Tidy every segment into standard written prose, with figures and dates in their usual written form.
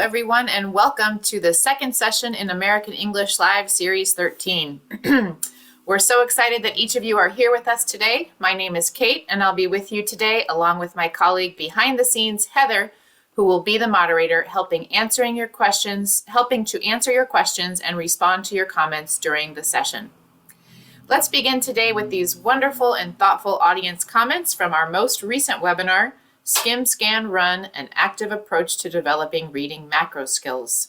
everyone, and welcome to the second session in American English Live Series 13. We're so excited that each of you are here with us today. My name is Kate, and I'll be with you today along with my colleague behind the scenes, Heather, who will be the moderator, helping to answer your questions and respond to your comments during the session. Let's begin today with these wonderful and thoughtful audience comments from our most recent webinar, Skim, Scan, Run, an Active Approach to Developing Reading Macro Skills.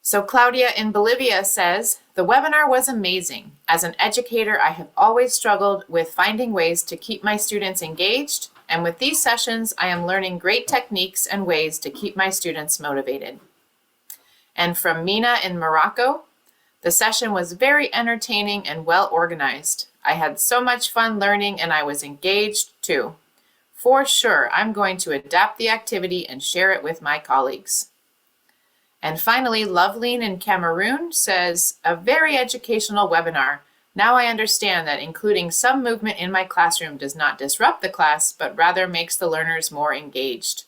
So Claudia in Bolivia says, the webinar was amazing. As an educator, I have always struggled with finding ways to keep my students engaged, and with these sessions, I am learning great techniques and ways to keep my students motivated. And from Mina in Morocco, the session was very entertaining and well organized. I had so much fun learning and I was engaged too. For sure, I'm going to adapt the activity and share it with my colleagues. And finally, Loveline in Cameroon says, a very educational webinar. Now I understand that including some movement in my classroom does not disrupt the class, but rather makes the learners more engaged.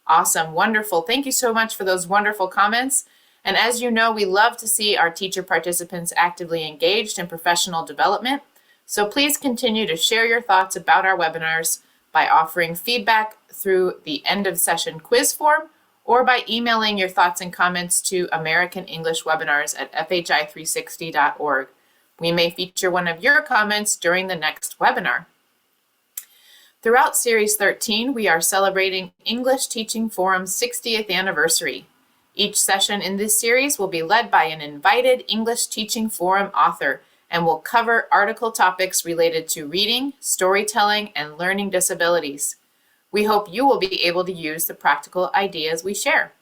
Awesome, wonderful. Thank you so much for those wonderful comments. And as you know, we love to see our teacher participants actively engaged in professional development. So please continue to share your thoughts about our webinars by offering feedback through the end of session quiz form or by emailing your thoughts and comments to americanenglishwebinars@fhi360.org. We may feature one of your comments during the next webinar. Throughout Series 13, we are celebrating English Teaching Forum's 60th anniversary. Each session in this series will be led by an invited English Teaching Forum author and will cover article topics related to reading, storytelling, and learning disabilities. We hope you will be able to use the practical ideas we share.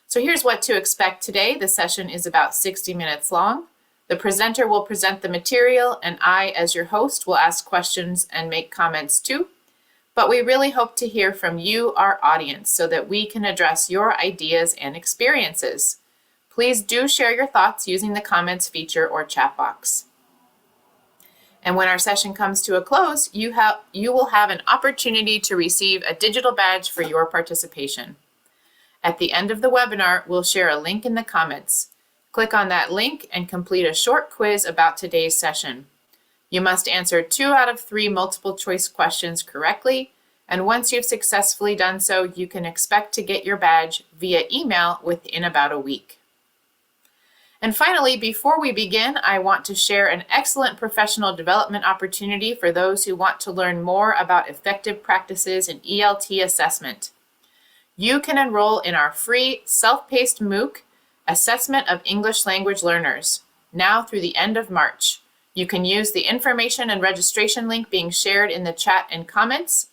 So here's what to expect today. The session is about 60 minutes long. The presenter will present the material, and I, as your host, will ask questions and make comments too. But we really hope to hear from you, our audience, so that we can address your ideas and experiences. Please do share your thoughts using the comments feature or chat box. And when our session comes to a close, you will have an opportunity to receive a digital badge for your participation. At the end of the webinar, we'll share a link in the comments. Click on that link and complete a short quiz about today's session. You must answer 2 out of 3 multiple choice questions correctly, and once you've successfully done so, you can expect to get your badge via email within about a week. And finally, before we begin, I want to share an excellent professional development opportunity for those who want to learn more about effective practices in ELT assessment. You can enroll in our free self-paced MOOC, Assessment of English Language Learners, now through the end of March. You can use the information and registration link being shared in the chat and comments.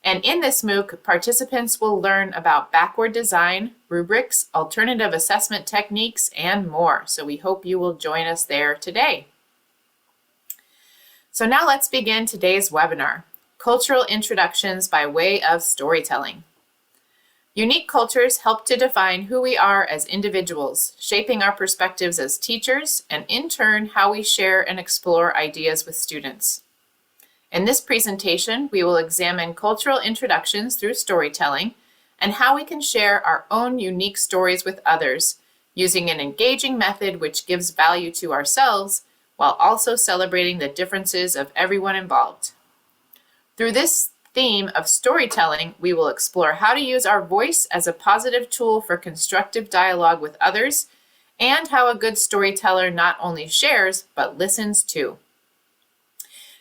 And in this MOOC, participants will learn about backward design, rubrics, alternative assessment techniques, and more. So we hope you will join us there today. So now let's begin today's webinar, Cultural Introductions by Way of Storytelling. Unique cultures help to define who we are as individuals, shaping our perspectives as teachers, and in turn, how we share and explore ideas with students. In this presentation, we will examine cultural introductions through storytelling and how we can share our own unique stories with others using an engaging method which gives value to ourselves while also celebrating the differences of everyone involved. Through this theme of storytelling, we will explore how to use our voice as a positive tool for constructive dialogue with others and how a good storyteller not only shares but listens too.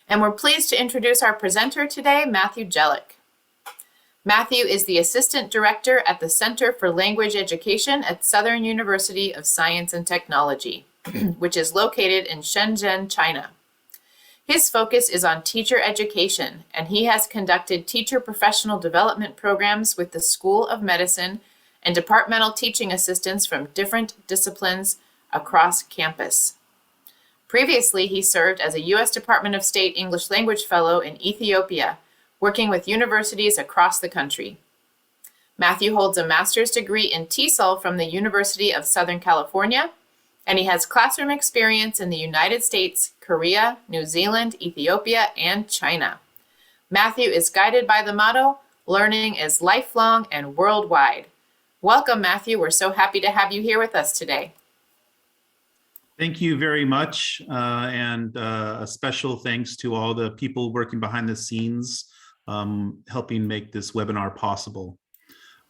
And we're pleased to introduce our presenter today, Matthew Jellick. Matthew is the Assistant Director at the Center for Language Education at Southern University of Science and Technology, which is located in Shenzhen, China. His focus is on teacher education, and he has conducted teacher professional development programs with the School of Medicine and departmental teaching assistants from different disciplines across campus. Previously, he served as a U.S. Department of State English Language Fellow in Ethiopia, working with universities across the country. Matthew holds a master's degree in TESOL from the University of Southern California, and he has classroom experience in the United States, Korea, New Zealand, Ethiopia, and China. Matthew is guided by the motto, Learning is lifelong and worldwide. Welcome, Matthew. We're so happy to have you here with us today. Thank you very much, and a special thanks to all the people working behind the scenes, helping make this webinar possible.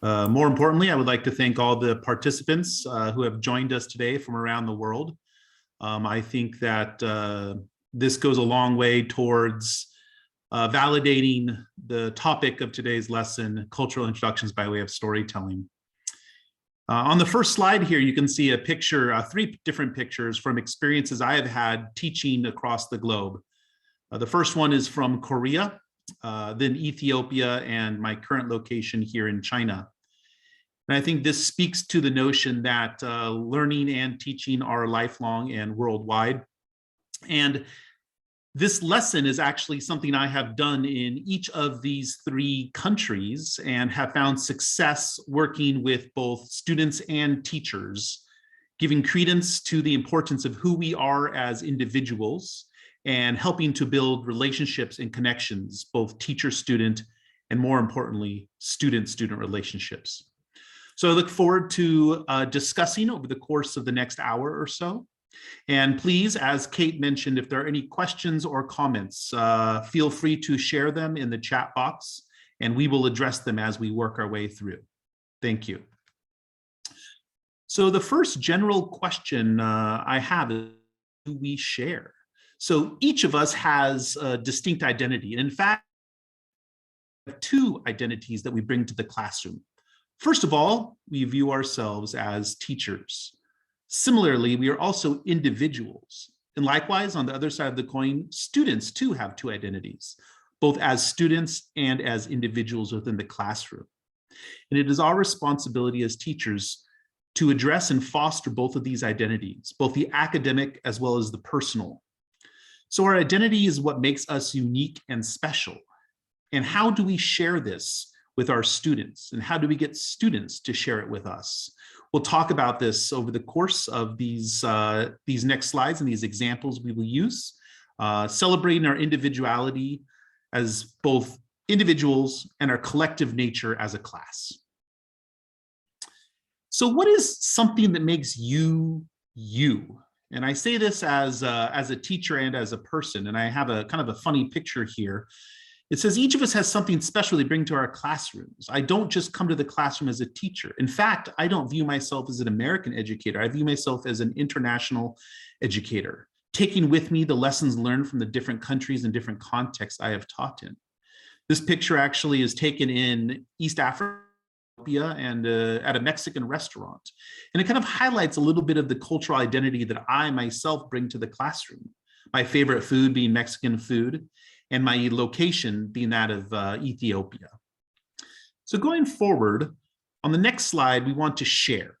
More importantly, I would like to thank all the participants who have joined us today from around the world. I think that this goes a long way towards validating the topic of today's lesson, cultural introductions by way of storytelling. On the first slide here, you can see a picture, 3 different pictures from experiences I have had teaching across the globe. The first one is from Korea, then Ethiopia, and my current location here in China. And I think this speaks to the notion that learning and teaching are lifelong and worldwide. And this lesson is actually something I have done in each of these 3 countries and have found success working with both students and teachers, giving credence to the importance of who we are as individuals and helping to build relationships and connections, both teacher-student and, more importantly, student-student relationships. So I look forward to discussing over the course of the next hour or so. And please, as Kate mentioned, if there are any questions or comments, feel free to share them in the chat box, and we will address them as we work our way through. Thank you. So the first general question I have is, do we share? So each of us has a distinct identity. And in fact, we have 2 identities that we bring to the classroom. First of all, we view ourselves as teachers. Similarly, we are also individuals. And likewise, on the other side of the coin, students too have 2 identities, both as students and as individuals within the classroom. And it is our responsibility as teachers to address and foster both of these identities, both the academic as well as the personal. So our identity is what makes us unique and special. And how do we share this with our students? And how do we get students to share it with us? We'll talk about this over the course of these next slides and these examples we will use, celebrating our individuality as both individuals and our collective nature as a class. So what is something that makes you, you? And I say this as a teacher and as a person, and I have a kind of a funny picture here. It says each of us has something special they bring to our classrooms. I don't just come to the classroom as a teacher. In fact, I don't view myself as an American educator. I view myself as an international educator, taking with me the lessons learned from the different countries and different contexts I have taught in. This picture actually is taken in East Africa and at a Mexican restaurant. And it kind of highlights a little bit of the cultural identity that I myself bring to the classroom. My favorite food being Mexican food, and my location being that of Ethiopia. So going forward, on the next slide, we want to share.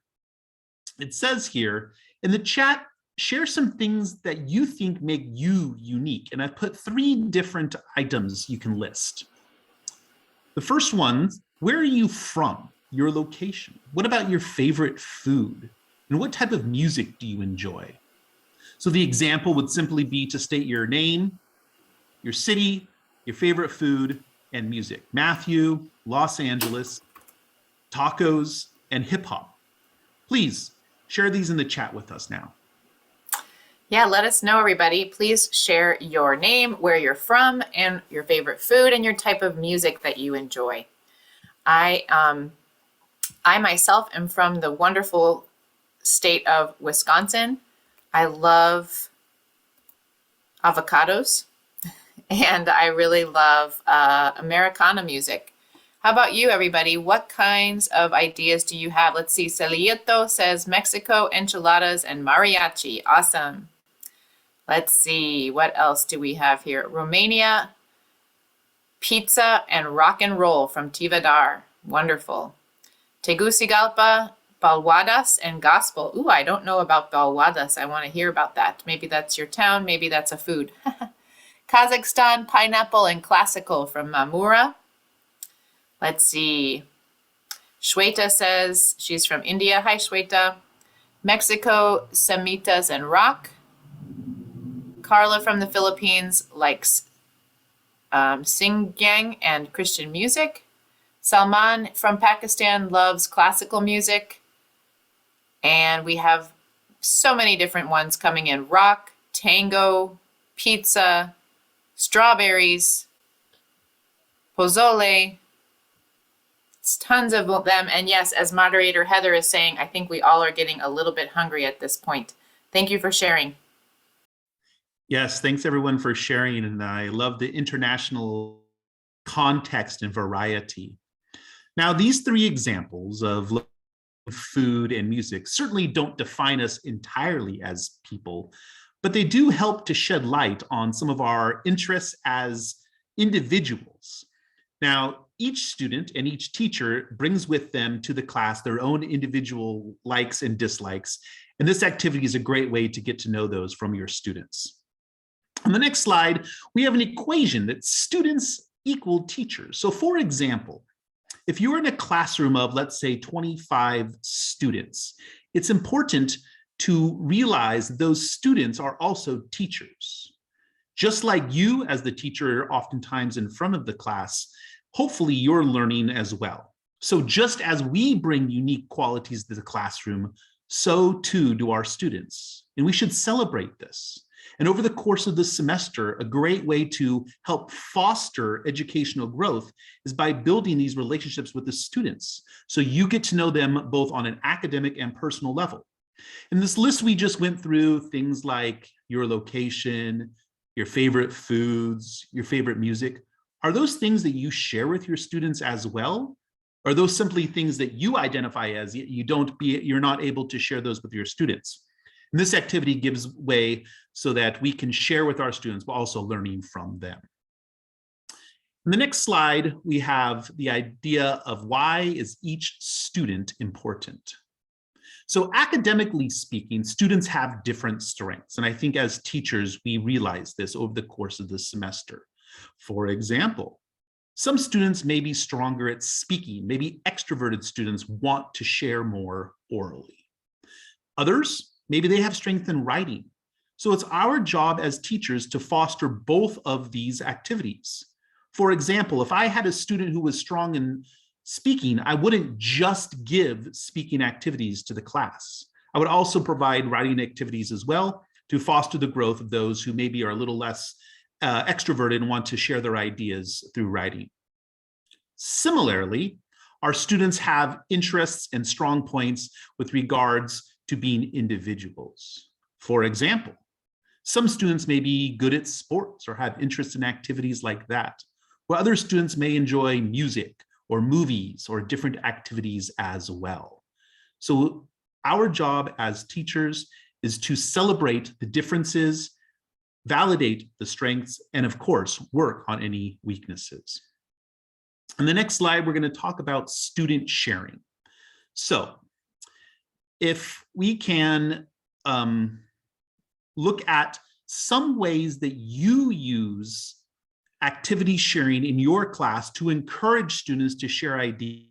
It says here, in the chat, share some things that you think make you unique. And I've put 3 different items you can list. The first one, where are you from? Your location. What about your favorite food? And what type of music do you enjoy? So the example would simply be to state your name, your city, your favorite food, and music. Matthew, Los Angeles, tacos, and hip hop. Please share these in the chat with us now. Yeah, let us know, everybody. Please share your name, where you're from, and your favorite food, and your type of music that you enjoy. I myself am from the wonderful state of Wisconsin. I love avocados. And I really love Americana music. How about you, everybody? What kinds of ideas do you have? Let's see. Celieto says Mexico, enchiladas, and mariachi. Awesome. Let's see. What else do we have here? Romania, pizza, and rock and roll from Tivadar. Wonderful. Tegucigalpa, balwadas, and gospel. Ooh, I don't know about balwadas. I want to hear about that. Maybe that's your town. Maybe that's a food. Kazakhstan, pineapple, and classical from Mamura. Let's see. Shweta says she's from India. Hi, Shweta. Mexico, semitas and rock. Carla from the Philippines likes singgang and Christian music. Salman from Pakistan loves classical music. And we have so many different ones coming in: rock, tango, pizza, strawberries, pozole. It's tons of them. And yes, as moderator Heather is saying, I think we all are getting a little bit hungry at this point. Thank you for sharing. Yes, thanks everyone for sharing. And I love the international context and variety. Now, these three examples of food and music certainly don't define us entirely as people, but they do help to shed light on some of our interests as individuals. Now, each student and each teacher brings with them to the class their own individual likes and dislikes, and this activity is a great way to get to know those from your students. On the next slide, we have an equation that students equal teachers. So for example, if you're in a classroom of, let's say, 25 students, it's important to realize those students are also teachers. Just like you as the teacher are oftentimes in front of the class, hopefully you're learning as well. So just as we bring unique qualities to the classroom, so too do our students. And we should celebrate this. And over the course of the semester, a great way to help foster educational growth is by building these relationships with the students. So you get to know them both on an academic and personal level. In this list we just went through, things like your location, your favorite foods, your favorite music. Are those things that you share with your students as well? Or are those simply things that you identify as, you're not able to share those with your students? And this activity gives way so that we can share with our students, but also learning from them. In the next slide, we have the idea of why is each student important. So academically speaking, students have different strengths. And I think as teachers, we realize this over the course of the semester. For example, some students may be stronger at speaking. Maybe extroverted students want to share more orally. Others, maybe they have strength in writing. So it's our job as teachers to foster both of these activities. For example, if I had a student who was strong in speaking, I wouldn't just give speaking activities to the class. I would also provide writing activities as well to foster the growth of those who maybe are a little less extroverted and want to share their ideas through writing. Similarly, our students have interests and strong points with regards to being individuals. For example, some students may be good at sports or have interest in activities like that, while other students may enjoy music or movies or different activities as well. So our job as teachers is to celebrate the differences, validate the strengths, and of course, work on any weaknesses. On the next slide, we're going to talk about student sharing. So if we can look at some ways that you use activity sharing in your class to encourage students to share ideas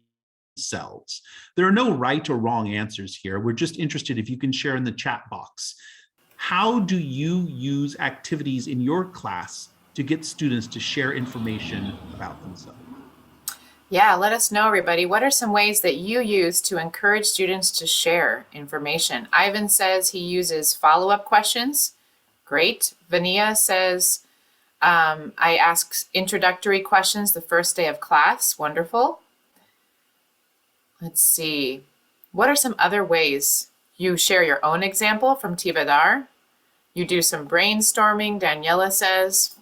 themselves. There are no right or wrong answers here. We're just interested if you can share in the chat box. How do you use activities in your class to get students to share information about themselves? Yeah, let us know, everybody. What are some ways that you use to encourage students to share information? Ivan says he uses follow-up questions. Great. Vania says, I ask introductory questions the first day of class. Wonderful. Let's see. What are some other ways? You share your own example from Tivadar. You do some brainstorming, Daniela says.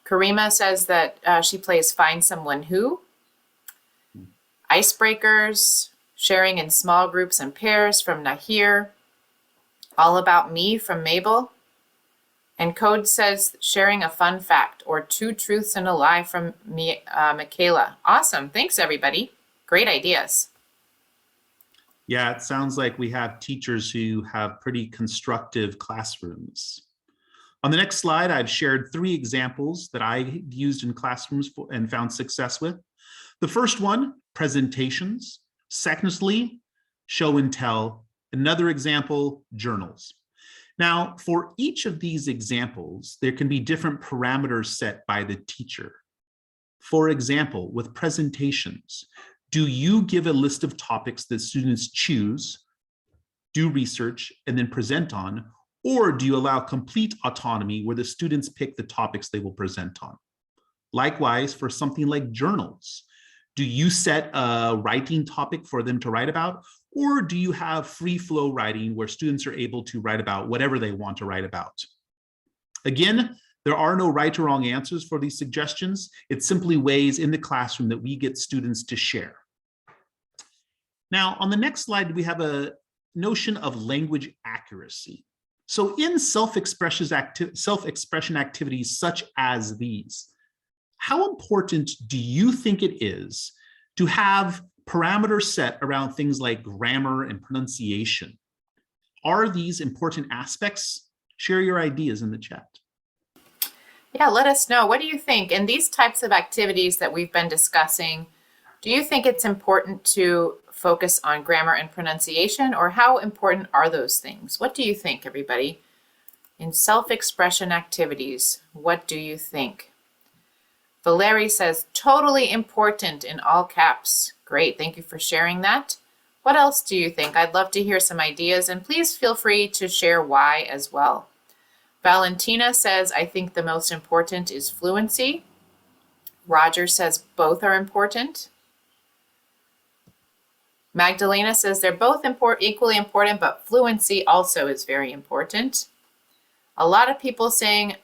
Karima says that she plays Find Someone Who. Icebreakers, sharing in small groups and pairs from Nahir. All About Me from Mabel. And Code says sharing a fun fact or 2 truths and a lie from Michaela. Awesome. Thanks, everybody. Great ideas. Yeah, it sounds like we have teachers who have pretty constructive classrooms. On the next slide, I've shared 3 examples that I used in classrooms and found success with. The first one, presentations. Secondly, show and tell. Another example, journals. Now, for each of these examples, there can be different parameters set by the teacher. For example, with presentations, do you give a list of topics that students choose, do research, and then present on? Or do you allow complete autonomy where the students pick the topics they will present on? Likewise, for something like journals, do you set a writing topic for them to write about? Or do you have free flow writing where students are able to write about whatever they want to write about? Again, there are no right or wrong answers for these suggestions. It's simply ways in the classroom that we get students to share. Now, on the next slide, we have a notion of language accuracy. So in self-expression activities such as these, how important do you think it is to have parameters set around things like grammar and pronunciation? Are these important aspects? Share your ideas in the chat. Yeah, let us know. What do you think? In these types of activities that we've been discussing, do you think it's important to focus on grammar and pronunciation, or how important are those things? What do you think, everybody? In self-expression activities, what do you think? Valerie says, totally important in all caps. Great, thank you for sharing that. What else do you think? I'd love to hear some ideas, and please feel free to share why as well. Valentina says, I think the most important is fluency. Roger says both are important. Magdalena says they're both equally important, but fluency also is very important. A lot of people saying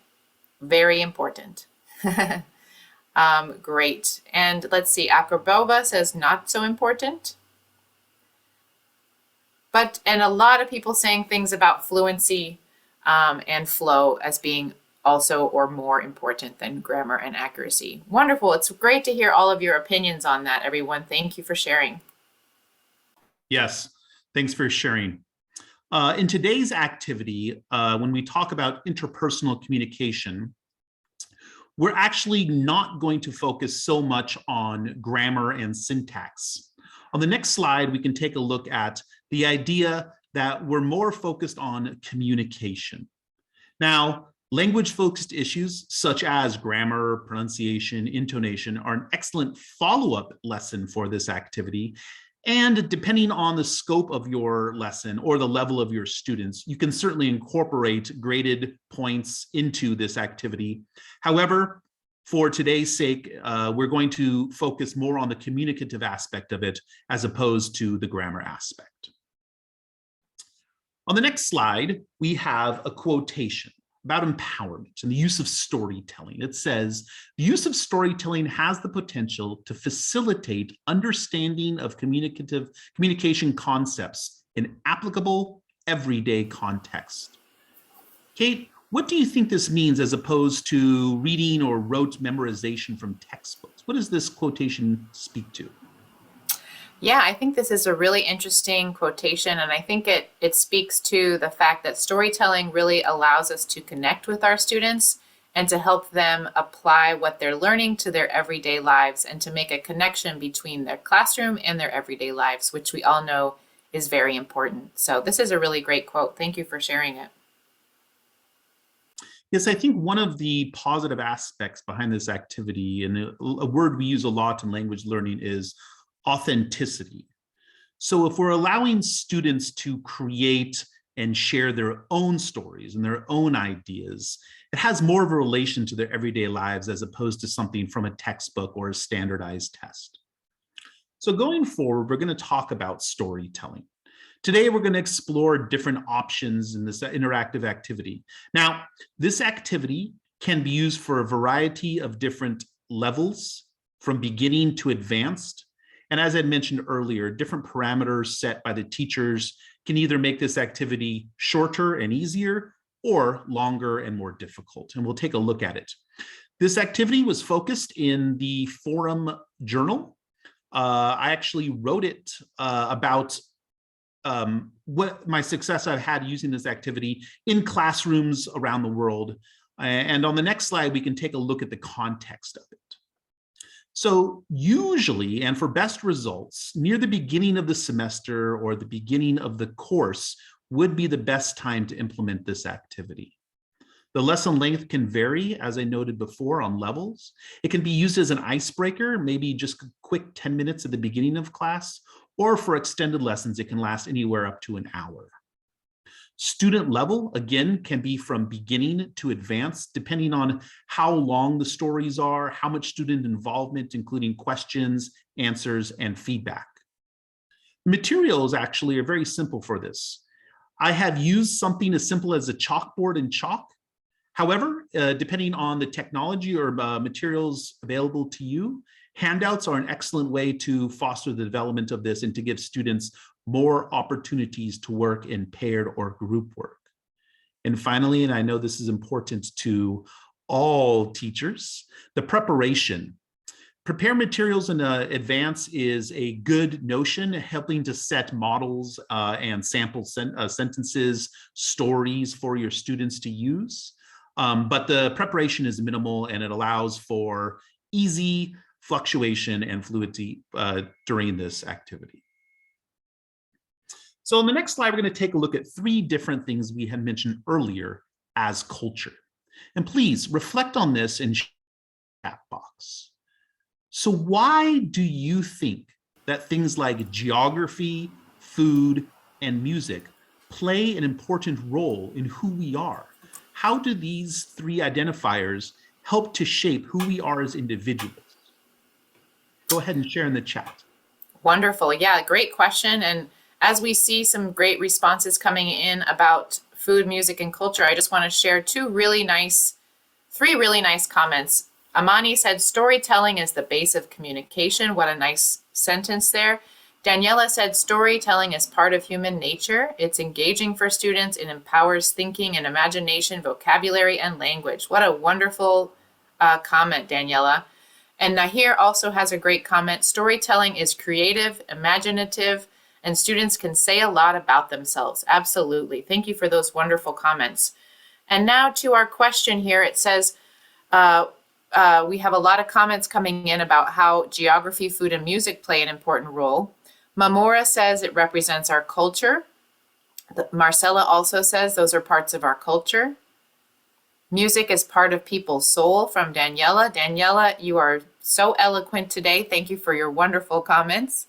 very important. Great. And let's see, Akrabova says not so important. And a lot of people saying things about fluency and flow as being also or more important than grammar and accuracy. Wonderful. It's great to hear all of your opinions on that, everyone. Thank you for sharing. Yes, thanks for sharing. In today's activity, when we talk about interpersonal communication, we're actually not going to focus so much on grammar and syntax. On the next slide, we can take a look at the idea that we're more focused on communication. Now, language-focused issues such as grammar, pronunciation, intonation are an excellent follow-up lesson for this activity. And depending on the scope of your lesson or the level of your students, you can certainly incorporate graded points into this activity. However, for today's sake, we're going to focus more on the communicative aspect of it as opposed to the grammar aspect. On the next slide, we have a quotation about empowerment and the use of storytelling. It says, the use of storytelling has the potential to facilitate understanding of communication concepts in applicable everyday context. Kate, what do you think this means as opposed to reading or rote memorization from textbooks? What does this quotation speak to? Yeah, I think this is a really interesting quotation, and I think it speaks to the fact that storytelling really allows us to connect with our students and to help them apply what they're learning to their everyday lives and to make a connection between their classroom and their everyday lives, which we all know is very important. So this is a really great quote. Thank you for sharing it. Yes, I think one of the positive aspects behind this activity, and a word we use a lot in language learning, is authenticity. So if we're allowing students to create and share their own stories and their own ideas, it has more of a relation to their everyday lives as opposed to something from a textbook or a standardized test. So going forward, we're going to talk about storytelling. Today, we're going to explore different options in this interactive activity. Now, this activity can be used for a variety of different levels, from beginning to advanced. And as I mentioned earlier, different parameters set by the teachers can either make this activity shorter and easier or longer and more difficult. And we'll take a look at it. This activity was focused in the forum journal. I actually wrote it about what my success I've had using this activity in classrooms around the world. And on the next slide, we can take a look at the context of it. So usually, and for best results, near the beginning of the semester or the beginning of the course would be the best time to implement this activity. The lesson length can vary, as I noted before, on levels. It can be used as an icebreaker, maybe just a quick 10 minutes at the beginning of class, or for extended lessons, it can last anywhere up to an hour. Student level, again, can be from beginning to advanced, depending on how long the stories are, how much student involvement, including questions, answers, and feedback. Materials actually are very simple for this. I have used something as simple as a chalkboard and chalk. However, depending on the technology or materials available to you, handouts are an excellent way to foster the development of this and to give students more opportunities to work in paired or group work. And finally, and I know this is important to all teachers, the preparation. Prepare materials in advance is a good notion, helping to set models and sample sentences, stories for your students to use. But the preparation is minimal and it allows for easy fluctuation and fluidity during this activity. So in the next slide, we're going to take a look at 3 different things we had mentioned earlier as culture. And please reflect on this in the chat box. So why do you think that things like geography, food, and music play an important role in who we are? How do these 3 identifiers help to shape who we are as individuals? Go ahead and share in the chat. Wonderful. Yeah, great question. And as we see some great responses coming in about food, music, and culture, I just want to share 3 really nice comments. Amani said, storytelling is the base of communication. What a nice sentence there. Daniela said, storytelling is part of human nature. It's engaging for students. It empowers thinking and imagination, vocabulary, and language. What a wonderful comment, Daniela. And Nahir also has a great comment. Storytelling is creative, imaginative, and students can say a lot about themselves. Absolutely. Thank you for those wonderful comments. And now to our question here, it says, we have a lot of comments coming in about how geography, food, and music play an important role. Mamora says it represents our culture. Marcella also says those are parts of our culture. Music is part of people's soul, from Daniela. Daniela, you are so eloquent today. Thank you for your wonderful comments.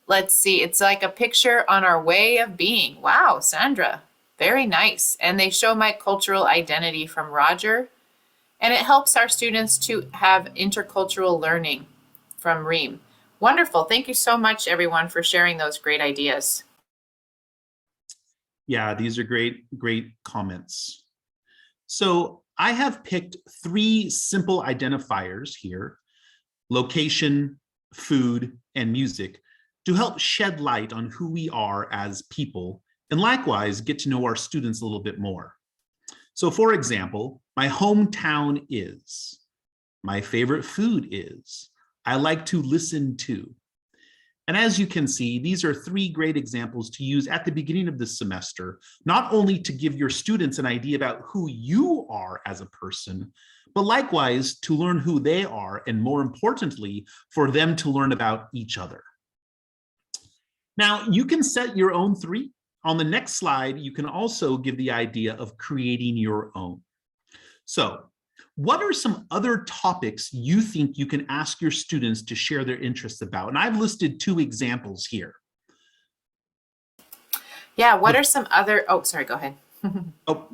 Let's see, it's like a picture on our way of being. Wow, Sandra, very nice. And they show my cultural identity, from Roger. And it helps our students to have intercultural learning, from Reem. Wonderful. Thank you so much, everyone, for sharing those great ideas. Yeah, these are great comments. So I have picked 3 simple identifiers here: location, food, and music, to help shed light on who we are as people, and likewise get to know our students a little bit more. So for example, my hometown is, my favorite food is, I like to listen to. And as you can see, these are 3 great examples to use at the beginning of this semester, not only to give your students an idea about who you are as a person, but likewise to learn who they are, and more importantly, for them to learn about each other. Now, you can set your own 3. On the next slide, you can also give the idea of creating your own. So, what are some other topics you think you can ask your students to share their interests about? And I've listed 2 examples here. Yeah, what are some other, oh, sorry, go ahead. Oh,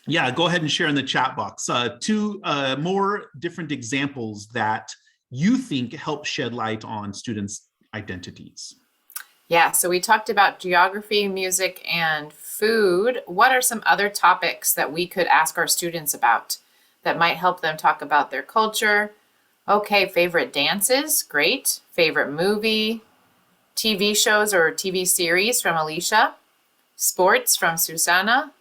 yeah, go ahead and share in the chat box. 2 more different examples that you think help shed light on students' identities. Yeah, so we talked about geography, music, and food. What are some other topics that we could ask our students about that might help them talk about their culture? Okay, favorite dances, great. Favorite movie, TV shows or TV series, from Alicia. Sports, from Susanna.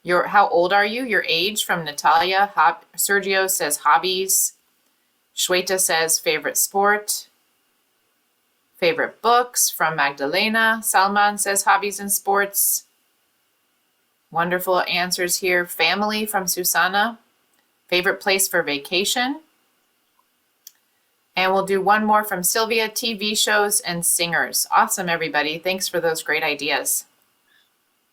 How old are you? Your age, from Natalia. Sergio says hobbies. Shweta says favorite sport. Favorite books, from Magdalena. Salman says hobbies and sports. Wonderful answers here. Family, from Susanna. Favorite place for vacation. And we'll do one more from Sylvia, TV shows and singers. Awesome, everybody. Thanks for those great ideas.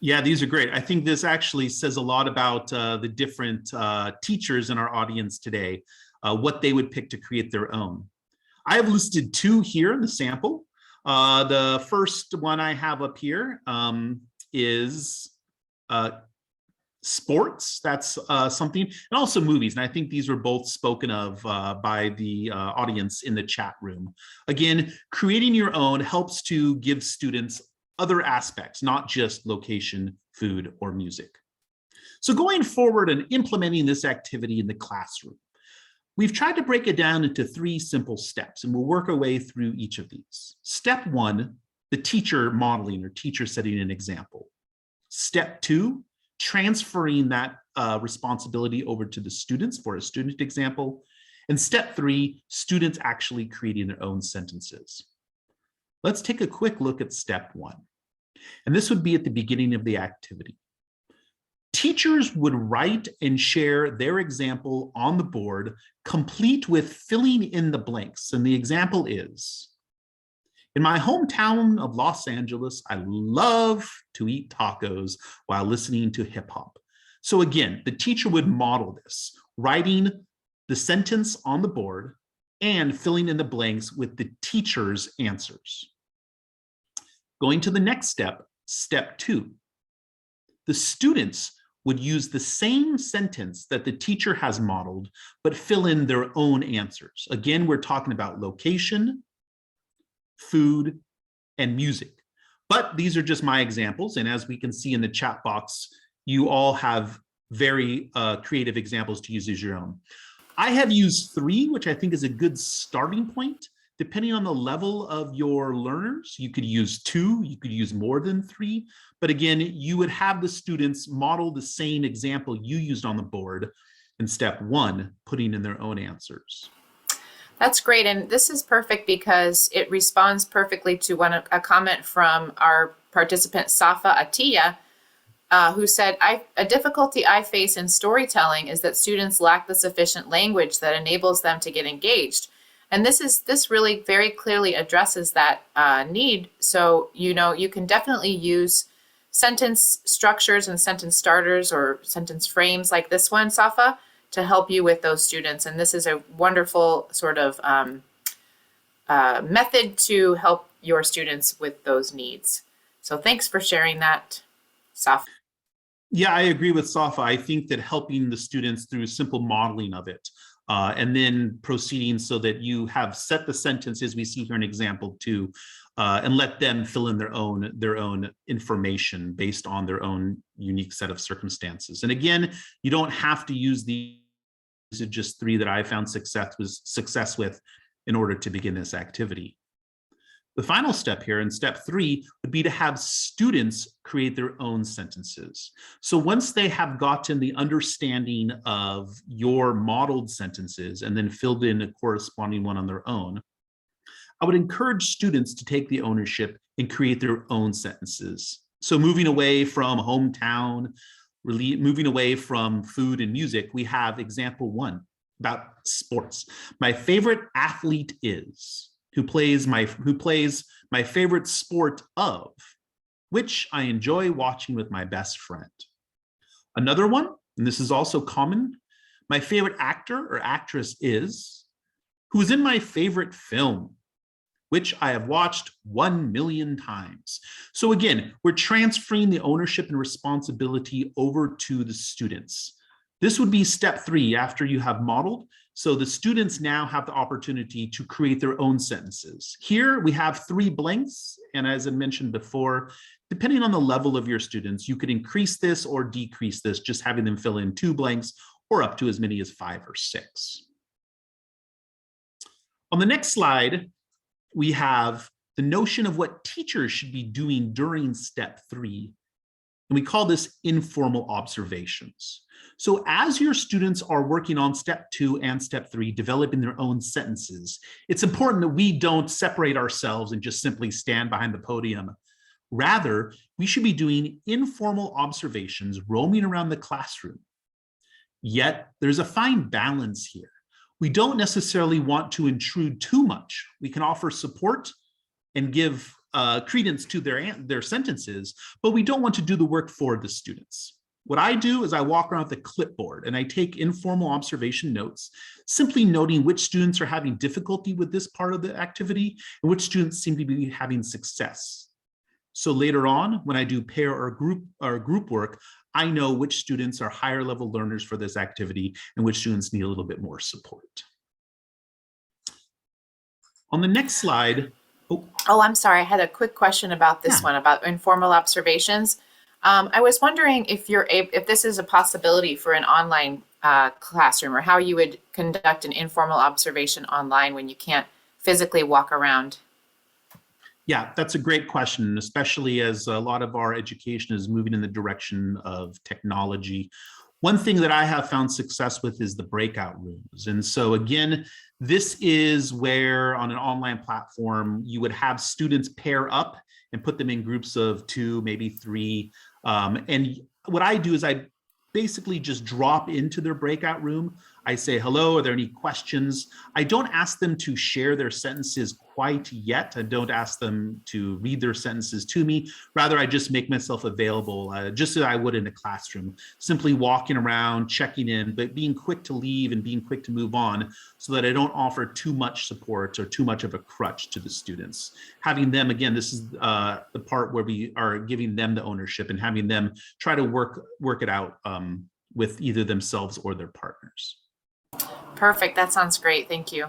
Yeah, these are great. I think this actually says a lot about the different teachers in our audience today, what they would pick to create their own. I have listed two here in the sample. The first one I have up here is sports. That's something, and also movies. And I think these were both spoken of by the audience in the chat room. Again, creating your own helps to give students other aspects, not just location, food, or music. So going forward and implementing this activity in the classroom, we've tried to break it down into 3 simple steps, and we'll work our way through each of these. Step 1, the teacher modeling or teacher setting an example. Step 2, transferring that responsibility over to the students for a student example. And step 3, students actually creating their own sentences. Let's take a quick look at step 1. And this would be at the beginning of the activity. Teachers would write and share their example on the board, complete with filling in the blanks. And the example is, in my hometown of Los Angeles, I love to eat tacos while listening to hip hop. So again, the teacher would model this, writing the sentence on the board and filling in the blanks with the teacher's answers. Going to the next step, step 2. The students would use the same sentence that the teacher has modeled, but fill in their own answers. Again, we're talking about location, food, and music. But these are just my examples. And as we can see in the chat box, you all have very creative examples to use as your own. I have used 3, which I think is a good starting point. Depending on the level of your learners, you could use 2, you could use more than 3. But again, you would have the students model the same example you used on the board in step 1, putting in their own answers. That's great. And this is perfect because it responds perfectly to a comment from our participant, Safa Atiya, who said, a difficulty I face in storytelling is that students lack the sufficient language that enables them to get engaged. And this really very clearly addresses that need. So, you can definitely use sentence structures and sentence starters or sentence frames like this one, Safa, to help you with those students. And this is a wonderful sort of method to help your students with those needs. So thanks for sharing that, Safa. Yeah, I agree with Safa. I think that helping the students through simple modeling of it, and then proceeding so that you have set the sentence as we see here in example 2, and let them fill in their own information based on their own unique set of circumstances. And again, you don't have to use these, just 3 that I found success with in order to begin this activity. The final step here in step 3 would be to have students create their own sentences. So once they have gotten the understanding of your modeled sentences and then filled in a corresponding one on their own, I would encourage students to take the ownership and create their own sentences. So moving away from hometown, really moving away from food and music, we have example 1 about sports. My favorite athlete is, who plays my favorite sport of, which I enjoy watching with my best friend. Another one, and this is also common, my favorite actor or actress is, who is in my favorite film, which I have watched 1 million times. So again, we're transferring the ownership and responsibility over to the students. This would be step 3 after you have modeled. So the students now have the opportunity to create their own sentences. Here we have 3 blanks. And as I mentioned before, depending on the level of your students, you could increase this or decrease this, just having them fill in 2 blanks or up to as many as 5 or 6. On the next slide, we have the notion of what teachers should be doing during step 3. And we call this informal observations. So as your students are working on step 2 and step 3, developing their own sentences, it's important that we don't separate ourselves and just simply stand behind the podium. Rather, we should be doing informal observations, roaming around the classroom. Yet there's a fine balance here. We don't necessarily want to intrude too much. We can offer support and give credence to their sentences, but we don't want to do the work for the students. What I do is I walk around with a clipboard and I take informal observation notes, simply noting which students are having difficulty with this part of the activity and which students seem to be having success. So later on, when I do pair or group work, I know which students are higher level learners for this activity and which students need a little bit more support. On the next slide. Oh, I'm sorry. I had a quick question about this one, about informal observations. I was wondering if this is a possibility for an online classroom, or how you would conduct an informal observation online when you can't physically walk around. Yeah, that's a great question, especially as a lot of our education is moving in the direction of technology. One thing that I have found success with is the breakout rooms. And so again, this is where on an online platform, you would have students pair up and put them in groups of 2, maybe 3. And what I do is I basically just drop into their breakout room. I say, hello, are there any questions? I don't ask them to share their sentences quite yet. I don't ask them to read their sentences to me. Rather, I just make myself available, just as I would in a classroom, simply walking around, checking in, but being quick to leave and being quick to move on so that I don't offer too much support or too much of a crutch to the students. Having them, again, this is the part where we are giving them the ownership and having them try to work it out with either themselves or their partners. Perfect. That sounds great. Thank you.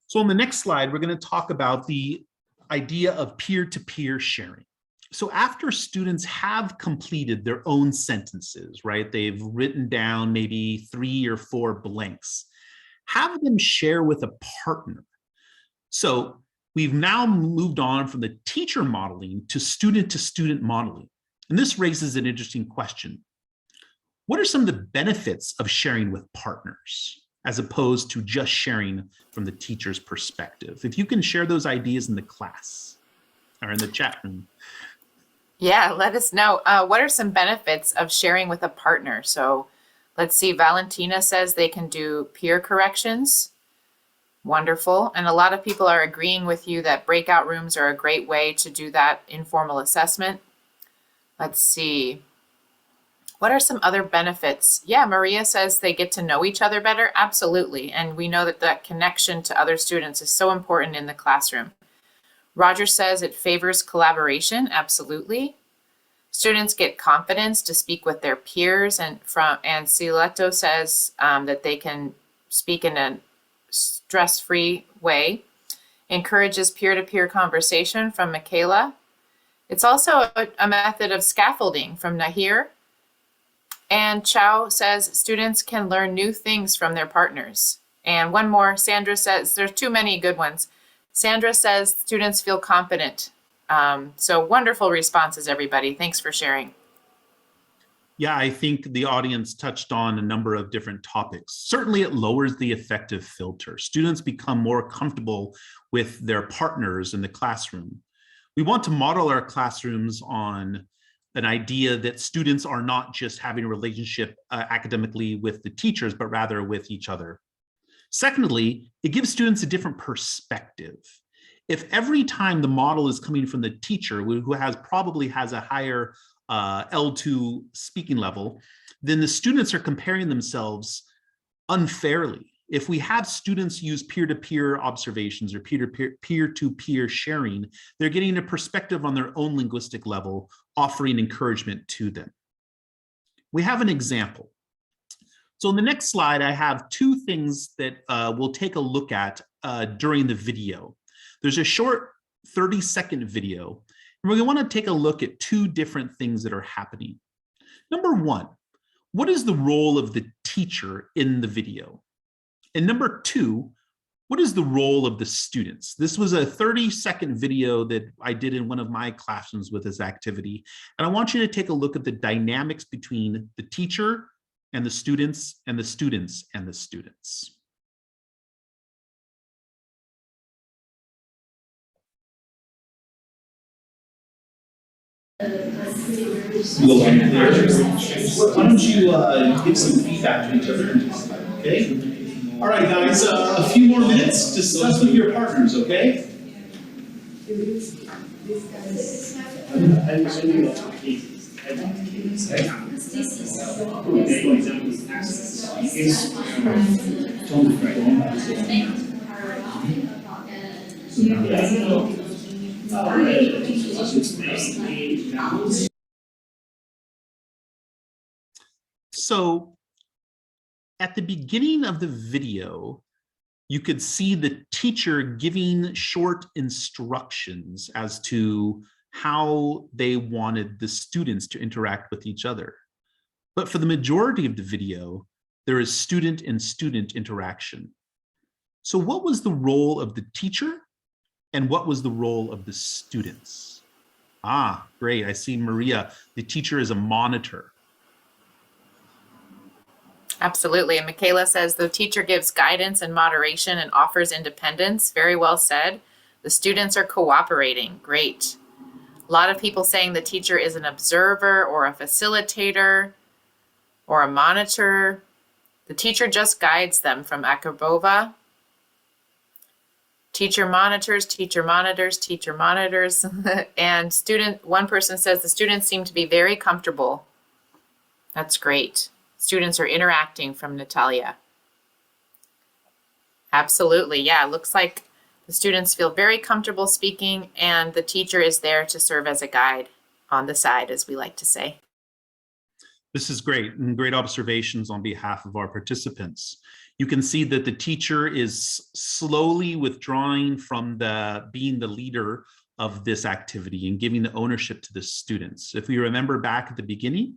So on the next slide, we're going to talk about the idea of peer-to-peer sharing. So after students have completed their own sentences, right, they've written down maybe 3 or 4 blanks, have them share with a partner. So we've now moved on from the teacher modeling to student modeling. And this raises an interesting question. What are some of the benefits of sharing with partners as opposed to just sharing from the teacher's perspective? If you can share those ideas in the class or in the chat room. Yeah, let us know. What are some benefits of sharing with a partner? So let's see, Valentina says they can do peer corrections. Wonderful. And a lot of people are agreeing with you that breakout rooms are a great way to do that informal assessment. Let's see. What are some other benefits? Yeah, Maria says they get to know each other better. Absolutely. And we know that that connection to other students is so important in the classroom. Roger says it favors collaboration. Absolutely. Students get confidence to speak with their peers. And Sileto says that they can speak in a stress-free way. Encourages peer-to-peer conversation from Michaela. It's also a method of scaffolding from Nahir. And Chow says students can learn new things from their partners. And one more, Sandra says, there's too many good ones. Sandra says students feel confident. So wonderful responses, everybody. Thanks for sharing. Yeah, I think the audience touched on a number of different topics. Certainly it lowers the affective filter. Students become more comfortable with their partners in the classroom. We want to model our classrooms on an idea that students are not just having a relationship academically with the teachers, but rather with each other. Secondly, it gives students a different perspective. If every time the model is coming from the teacher, who probably has a higher L2 speaking level, then the students are comparing themselves unfairly. If we have students use peer-to-peer observations or peer-to-peer sharing, they're getting a perspective on their own linguistic level, offering encouragement to them. We have an example. So in the next slide, I have 2 things that we'll take a look at during the video. There's a short 30-second video, and we're going to want to take a look at 2 different things that are happening. Number 1, what is the role of the teacher in the video? And number 2, what is the role of the students? This was a 30-second video that I did in one of my classrooms with this activity. And I want you to take a look at the dynamics between the teacher and the students and the students and the students. Low and clear. Why don't you give some feedback to each other, okay? All right, guys, a few more minutes. Discuss with your partners, okay? So at the beginning of the video, you could see the teacher giving short instructions as to how they wanted the students to interact with each other. But for the majority of the video, there is student and student interaction. So what was the role of the teacher and what was the role of the students? Ah, great. I see Maria. The teacher is a monitor. Absolutely. And Michaela says the teacher gives guidance and moderation and offers independence. Very well said. The students are cooperating. Great. A lot of people saying the teacher is an observer or a facilitator or a monitor. The teacher just guides them from Akabova. Teacher monitors, teacher monitors, teacher monitors. And one person says the students seem to be very comfortable. That's great. Students are interacting from Natalia. Absolutely, yeah, looks like the students feel very comfortable speaking and the teacher is there to serve as a guide on the side, as we like to say. This is great, and great observations on behalf of our participants. You can see that the teacher is slowly withdrawing from being the leader of this activity and giving the ownership to the students. If we remember back at the beginning,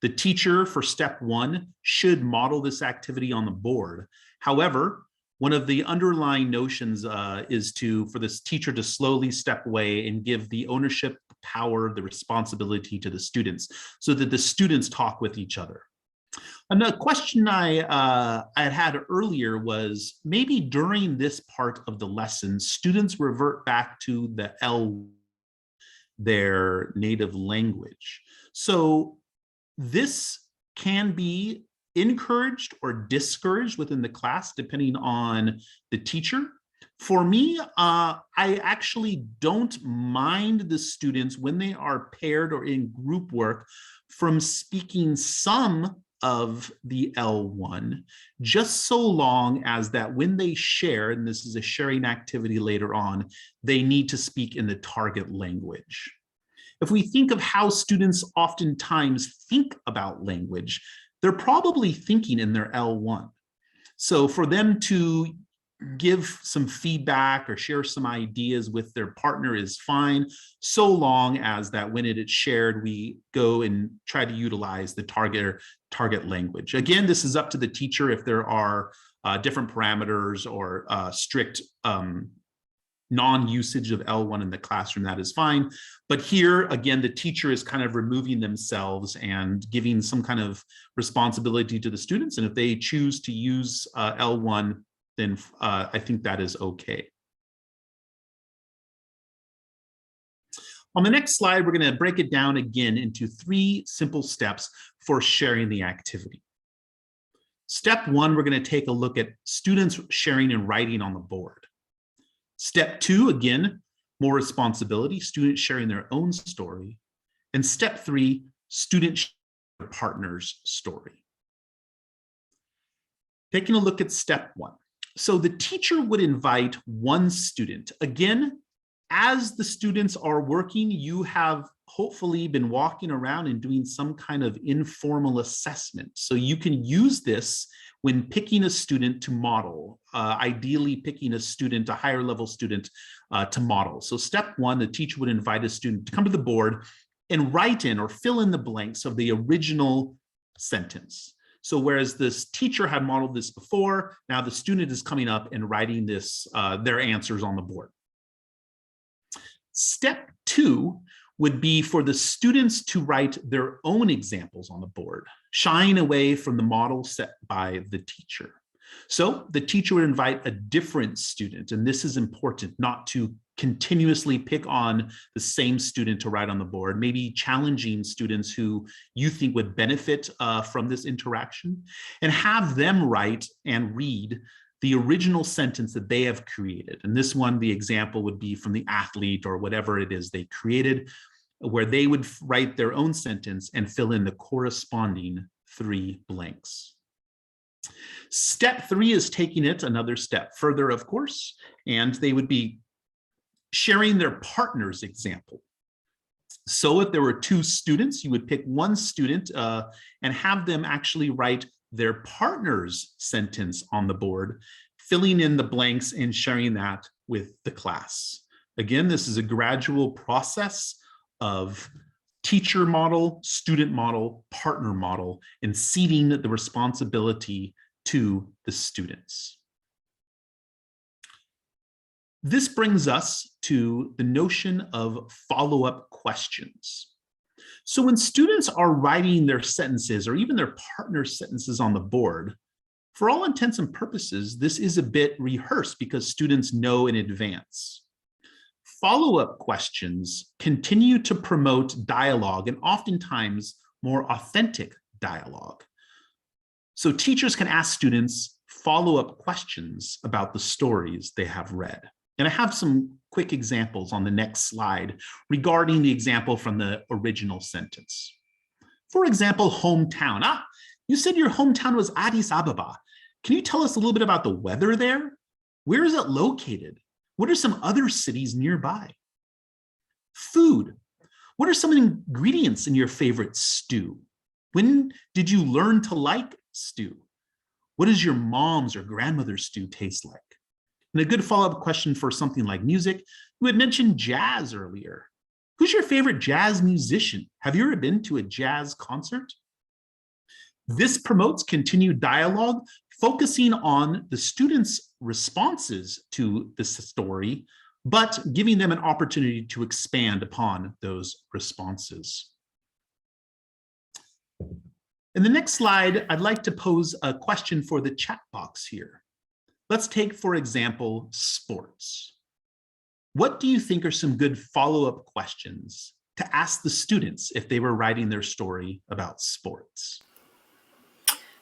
the teacher for step 1 should model this activity on the board. However, one of the underlying notions is for this teacher to slowly step away and give the ownership, power, the responsibility to the students so that the students talk with each other. Another question I had earlier was maybe during this part of the lesson, students revert back to the L, their native language. So this can be encouraged or discouraged within the class, depending on the teacher. For me, I actually don't mind the students when they are paired or in group work from speaking some of the L1, just so long as that when they share, and this is a sharing activity later on, they need to speak in the target language. If we think of how students oftentimes think about language, they're probably thinking in their L1. So for them to give some feedback or share some ideas with their partner is fine, so long as that when it is shared, we go and try to utilize the target language. Again, this is up to the teacher if there are different parameters or strict non-usage of L1 in the classroom, that is fine. But here, again, the teacher is kind of removing themselves and giving some kind of responsibility to the students. And if they choose to use L1, then I think that is okay. On the next slide, we're going to break it down again into 3 simple steps for sharing the activity. Step 1, we're going to take a look at students sharing and writing on the board. Step 2, again, more responsibility, students sharing their own story. And step 3, students sharing their partner's story. Taking a look at step 1. So the teacher would invite one student. Again, as the students are working, you have hopefully been walking around and doing some kind of informal assessment. So you can use this when picking a student to model, ideally picking a student, a higher level student to model. So step 1, the teacher would invite a student to come to the board and write in or fill in the blanks of the original sentence. So whereas this teacher had modeled this before, now the student is coming up and writing this, their answers on the board. Step 2 would be for the students to write their own examples on the board, shying away from the model set by the teacher. So the teacher would invite a different student, and this is important, not to continuously pick on the same student to write on the board, maybe challenging students who you think would benefit from this interaction, and have them write and read the original sentence that they have created. And this one, the example would be from the athlete or whatever it is they created, where they would write their own sentence and fill in the corresponding 3 blanks. Step 3 is taking it another step further, of course, and they would be sharing their partner's example. So if there were 2 students, you would pick one student and have them actually write their partner's sentence on the board, filling in the blanks and sharing that with the class. Again, this is a gradual process of teacher model, student model, partner model, and ceding the responsibility to the students. This brings us to the notion of follow-up questions. So when students are writing their sentences or even their partner's sentences on the board, for all intents and purposes, this is a bit rehearsed because students know in advance. Follow-up questions continue to promote dialogue and oftentimes more authentic dialogue. So teachers can ask students follow-up questions about the stories they have read. And I have some quick examples on the next slide regarding the example from the original sentence. For example, hometown. You said your hometown was Addis Ababa. Can you tell us a little bit about the weather there? Where is it located? What are some other cities nearby? Food. What are some ingredients in your favorite stew? When did you learn to like stew? What does your mom's or grandmother's stew taste like? And a good follow-up question for something like music, you had mentioned jazz earlier. Who's your favorite jazz musician? Have you ever been to a jazz concert? This promotes continued dialogue, focusing on the students' responses to this story, but giving them an opportunity to expand upon those responses. In the next slide, I'd like to pose a question for the chat box here. Let's take, for example, sports. What do you think are some good follow-up questions to ask the students if they were writing their story about sports?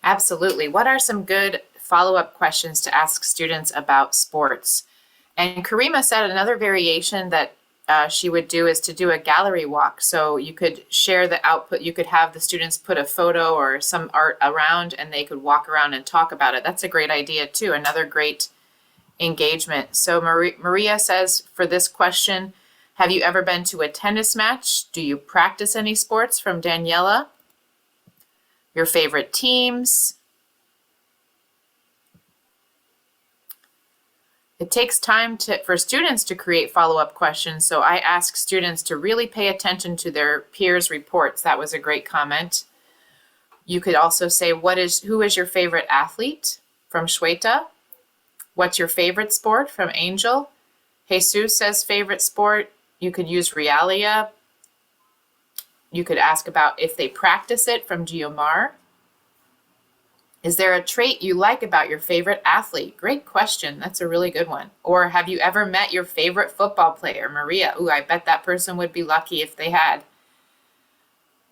Absolutely. What are some good follow-up questions to ask students about sports? And Karima said another variation that she would do is to do a gallery walk. So you could share the output. You could have the students put a photo or some art around and they could walk around and talk about it. That's a great idea too. Another great engagement. So Maria says for this question, have you ever been to a tennis match? Do you practice any sports? From Daniela. Your favorite teams. It takes time for students to create follow-up questions, so I ask students to really pay attention to their peers' reports. That was a great comment. You could also say, who is your favorite athlete? From Shweta. What's your favorite sport? From Angel. Jesus says favorite sport. You could use Realia. You could ask about if they practice it, from Giomar. Is there a trait you like about your favorite athlete? Great question. That's a really good one. Or have you ever met your favorite football player? Maria. Ooh, I bet that person would be lucky if they had.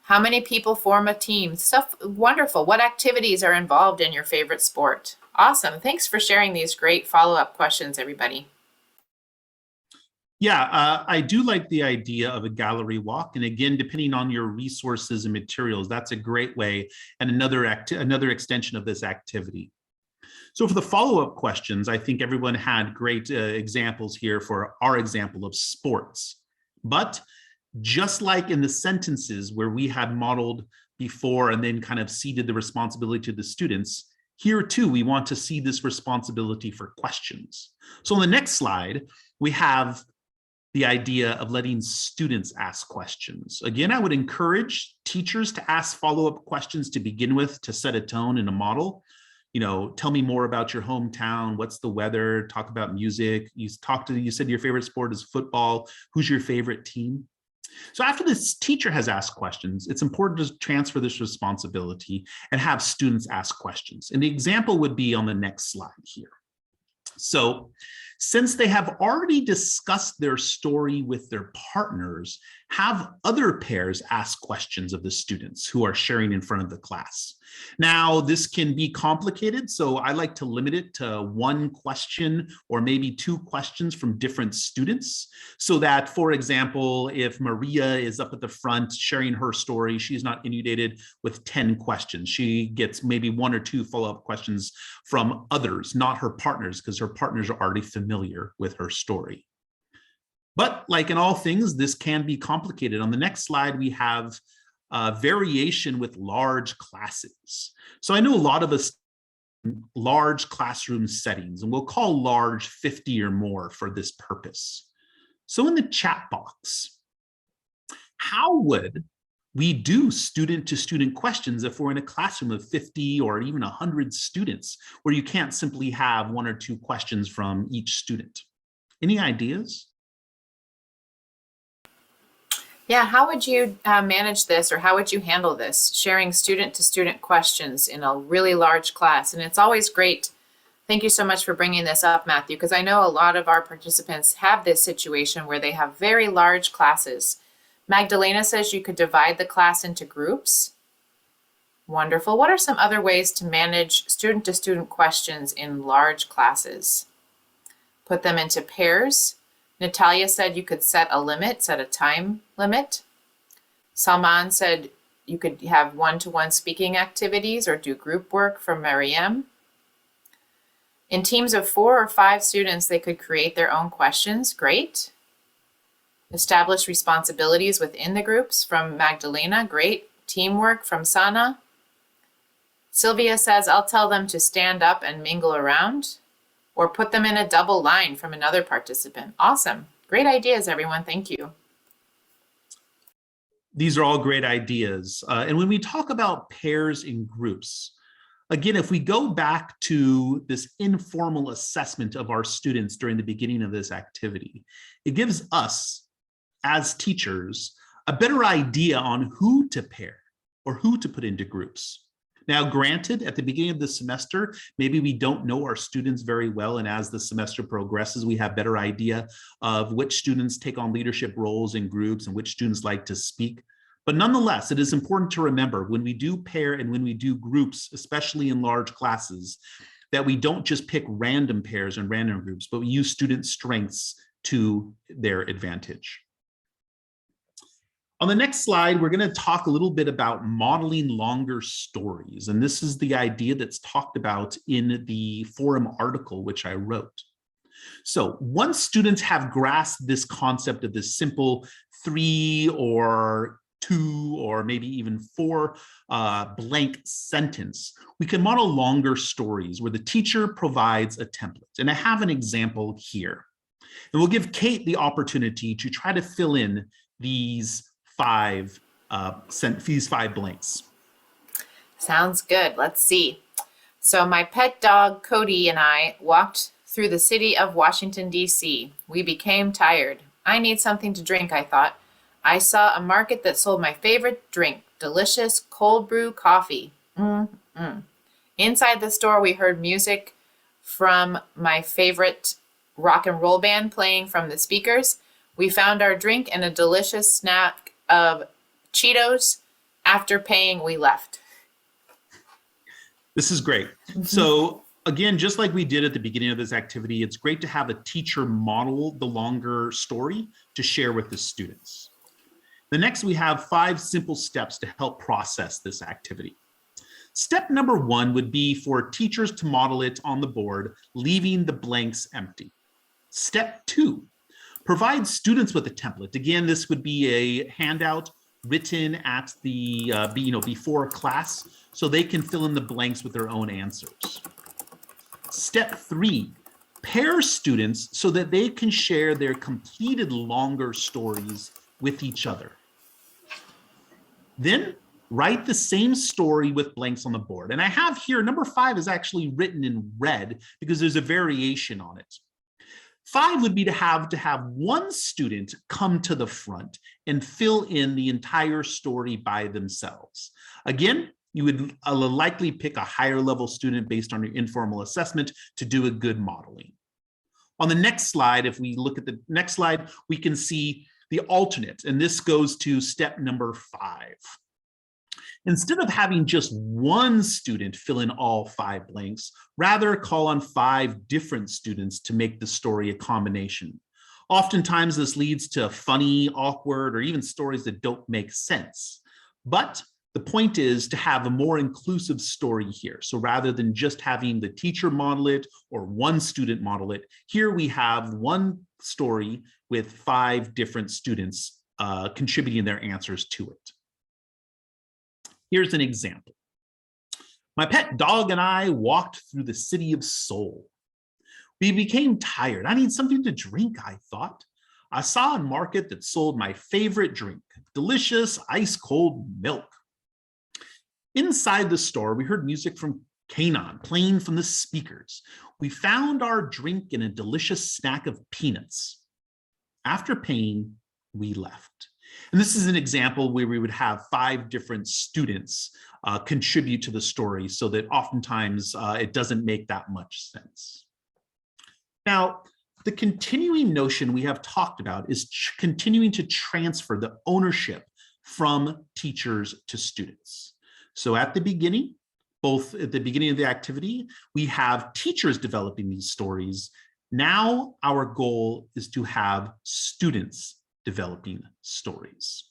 How many people form a team? Stuff wonderful. What activities are involved in your favorite sport? Awesome. Thanks for sharing these great follow-up questions, everybody. Yeah, I do like the idea of a gallery walk. And again, depending on your resources and materials, that's a great way and another extension of this activity. So for the follow-up questions, I think everyone had great examples here for our example of sports. But just like in the sentences where we had modeled before and then kind of ceded the responsibility to the students, here too, we want to see this responsibility for questions. So on the next slide, we have the idea of letting students ask questions. Again, I would encourage teachers to ask follow-up questions to begin with to set a tone in a model. You know, tell me more about your hometown. What's the weather? Talk about music. You said your favorite sport is football. Who's your favorite team? So after this teacher has asked questions, it's important to transfer this responsibility and have students ask questions. And the example would be on the next slide here. So Since they have already discussed their story with their partners, have other pairs ask questions of the students who are sharing in front of the class. Now, this can be complicated, so I like to limit it to one question or maybe two questions from different students, so that, for example, if Maria is up at the front sharing her story, she's not inundated with 10 questions. She gets maybe one or two follow-up questions from others, not her partners, because her partners are already familiar with her story. But like in all things, this can be complicated. On the next slide, we have variation with large classes. So I know a lot of us large classroom settings, and we'll call large 50 or more for this purpose. So in the chat box, how would we do student-to-student questions if we're in a classroom of 50 or even 100 students, where you can't simply have one or two questions from each student? Any ideas? Yeah, how would you manage this, or how would you handle this, sharing student-to-student questions in a really large class? And it's always great. Thank you so much for bringing this up, Matthew, because I know a lot of our participants have this situation where they have very large classes. Magdalena says you could divide the class into groups. Wonderful. What are some other ways to manage student-to-student questions in large classes? Put them into pairs. Natalia said you could set a time limit. Salman said you could have one-to-one speaking activities or do group work from Mariam. In teams of 4 or 5 students, they could create their own questions. Great. Establish responsibilities within the groups from Magdalena. Great. Teamwork from Sana. Sylvia says, I'll tell them to stand up and mingle around, or put them in a double line from another participant. Awesome. Great ideas, everyone. Thank you. These are all great ideas. And when we talk about pairs and groups, again, if we go back to this informal assessment of our students during the beginning of this activity, it gives us, as teachers, a better idea on who to pair or who to put into groups. Now, granted, at the beginning of the semester, maybe we don't know our students very well, and as the semester progresses, we have better idea of which students take on leadership roles in groups and which students like to speak. But nonetheless, it is important to remember when we do pair and when we do groups, especially in large classes, that we don't just pick random pairs and random groups, but we use student strengths to their advantage. On the next slide, we're going to talk a little bit about modeling longer stories. And this is the idea that's talked about in the forum article, which I wrote. So once students have grasped this concept of this simple 3 or 2 or maybe even 4 blank sentence, we can model longer stories where the teacher provides a template. And I have an example here. And we'll give Kate the opportunity to try to fill in these 5 blanks. Sounds good. Let's see. So my pet dog, Cody, and I walked through the city of Washington, D.C. We became tired. I need something to drink, I thought. I saw a market that sold my favorite drink, delicious cold brew coffee. Inside the store, we heard music from my favorite rock and roll band playing from the speakers. We found our drink and a delicious snack of Cheetos. After paying, we left. This is great. So again, just like we did at the beginning of this activity, it's great to have a teacher model the longer story to share with the students. The next, we have 5 simple steps to help process this activity. Step number 1 would be for teachers to model it on the board, leaving the blanks empty. Step 2, provide students with a template. Again, this would be a handout written at the before class, so they can fill in the blanks with their own answers. Step 3, pair students so that they can share their completed longer stories with each other. Then write the same story with blanks on the board. And I have here, number 5 is actually written in red because there's a variation on it. 5 would be to have one student come to the front and fill in the entire story by themselves. Again, you would likely pick a higher level student based on your informal assessment to do a good modeling. On the next slide, if we look at the next slide, we can see the alternate, and this goes to step number 5. Instead of having just one student fill in all 5 blanks, rather call on 5 different students to make the story a combination. Oftentimes this leads to funny, awkward, or even stories that don't make sense. But the point is to have a more inclusive story here. So rather than just having the teacher model it or one student model it, here we have one story with 5 different students contributing their answers to it. Here's an example. My pet dog and I walked through the city of Seoul. We became tired. I need something to drink, I thought. I saw a market that sold my favorite drink, delicious ice-cold milk. Inside the store, we heard music from Kanon playing from the speakers. We found our drink and a delicious snack of peanuts. After paying, we left. And this is an example where we would have 5 different students contribute to the story so that oftentimes it doesn't make that much sense. Now, the continuing notion we have talked about is continuing to transfer the ownership from teachers to students. So at the beginning, both at the beginning of the activity, we have teachers developing these stories. Now our goal is to have students developing stories.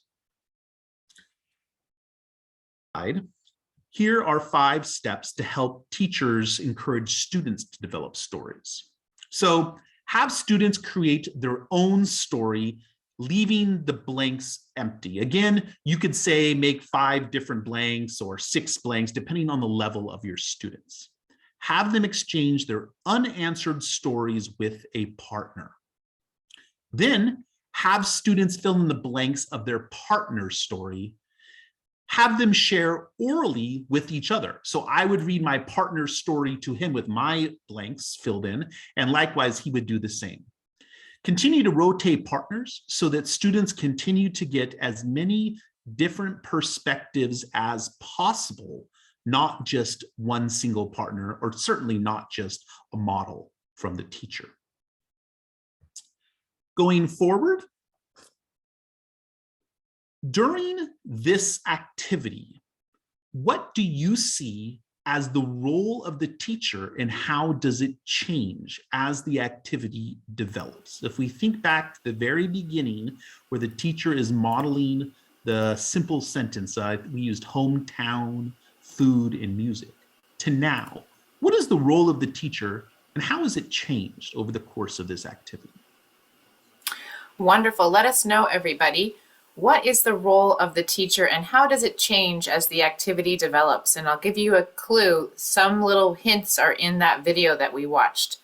Here are 5 steps to help teachers encourage students to develop stories. So have students create their own story, leaving the blanks empty. Again, you could say make 5 different blanks or 6 blanks, depending on the level of your students. Have them exchange their unanswered stories with a partner. Then have students fill in the blanks of their partner's story. Have them share orally with each other. So I would read my partner's story to him with my blanks filled in, and likewise, he would do the same. Continue to rotate partners so that students continue to get as many different perspectives as possible, not just one single partner, or certainly not just a model from the teacher. Going forward, during this activity, what do you see as the role of the teacher, and how does it change as the activity develops? If we think back to the very beginning where the teacher is modeling the simple sentence, we used hometown, food, and music, to now, what is the role of the teacher and how has it changed over the course of this activity? Wonderful. Let us know, everybody. What is the role of the teacher and how does it change as the activity develops? And I'll give you a clue. Some little hints are in that video that we watched.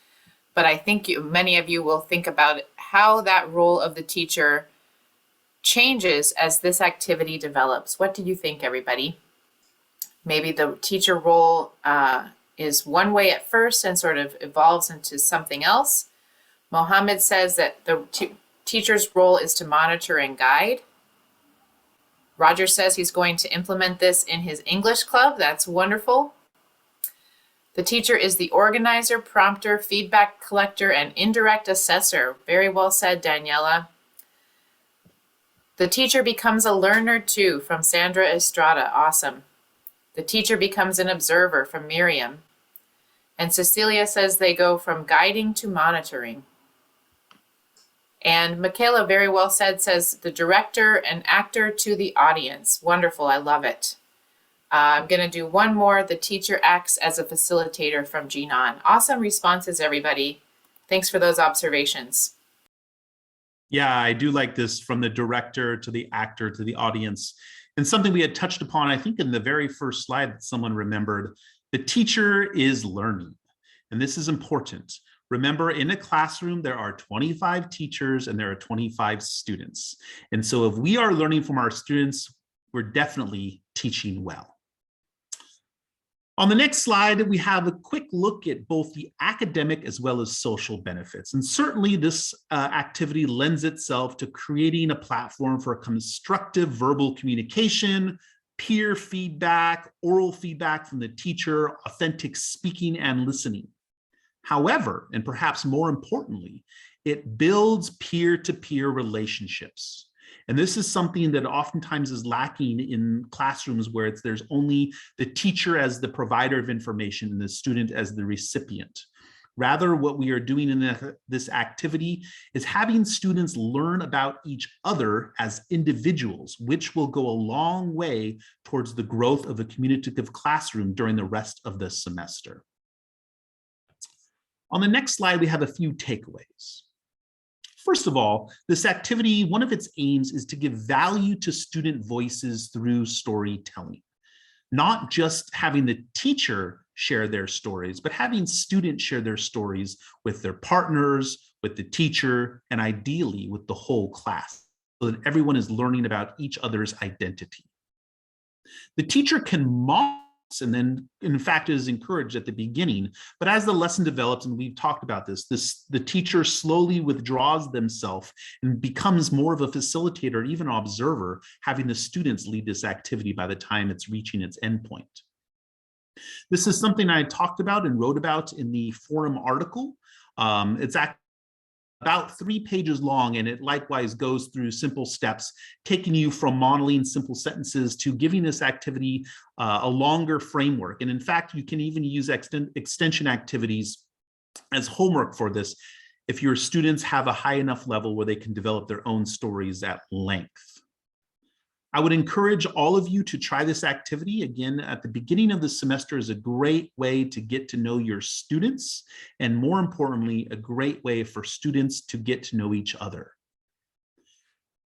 But I think many of you will think about how that role of the teacher changes as this activity develops. What do you think, everybody? Maybe the teacher role is one way at first and sort of evolves into something else. Mohammed says that the teacher's role is to monitor and guide. Roger says he's going to implement this in his English club. That's wonderful. The teacher is the organizer, prompter, feedback collector, and indirect assessor. Very well said, Daniela. The teacher becomes a learner too, from Sandra Estrada. Awesome. The teacher becomes an observer, from Miriam. And Cecilia says they go from guiding to monitoring. And Michaela, very well said, says the director and actor to the audience. Wonderful, I love it. I'm gonna do one more. The teacher acts as a facilitator, from Jinan. Awesome responses, everybody. Thanks for those observations. Yeah, I do like this, from the director to the actor to the audience. And something we had touched upon, I think in the very first slide that someone remembered, the teacher is learning. And this is important. Remember, in a classroom, there are 25 teachers and there are 25 students. And so if we are learning from our students, we're definitely teaching well. On the next slide, we have a quick look at both the academic as well as social benefits. And certainly this activity lends itself to creating a platform for constructive verbal communication, peer feedback, oral feedback from the teacher, authentic speaking and listening. However, and perhaps more importantly, it builds peer-to-peer relationships. And this is something that oftentimes is lacking in classrooms where there's only the teacher as the provider of information and the student as the recipient. Rather, what we are doing in this activity is having students learn about each other as individuals, which will go a long way towards the growth of a communicative classroom during the rest of the semester. On the next slide, we have a few takeaways. First of all, this activity, one of its aims is to give value to student voices through storytelling. Not just having the teacher share their stories, but having students share their stories with their partners, with the teacher, and ideally with the whole class, so that everyone is learning about each other's identity. The teacher can model, and then in fact is encouraged at the beginning, but as the lesson develops, and we've talked about this, the teacher slowly withdraws themselves and becomes more of a facilitator, even an observer, having the students lead this activity by the time it's reaching its endpoint. This is something I talked about and wrote about in the forum article. It's about 3 pages long, and it likewise goes through simple steps, taking you from modeling simple sentences to giving this activity a longer framework. And in fact, you can even use extension activities as homework for this if your students have a high enough level where they can develop their own stories at length. I would encourage all of you to try this activity. Again, at the beginning of the semester is a great way to get to know your students, and more importantly, a great way for students to get to know each other.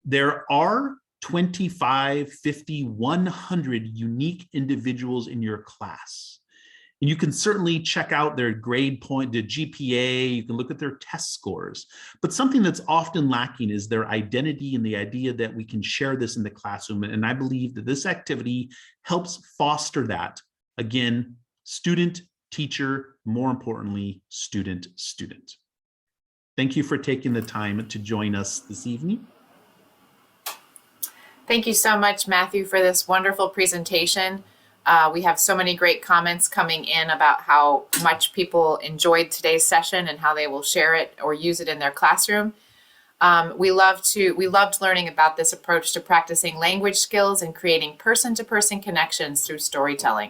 There are 25, 50, 100 unique individuals in your class. And you can certainly check out their grade point, the GPA, you can look at their test scores. But something that's often lacking is their identity and the idea that we can share this in the classroom. And I believe that this activity helps foster that. Again, student, teacher, more importantly, student, student. Thank you for taking the time to join us this evening. Thank you so much, Matthew, for this wonderful presentation. We have so many great comments coming in about how much people enjoyed today's session and how they will share it or use it in their classroom. We loved learning about this approach to practicing language skills and creating person-to-person connections through storytelling.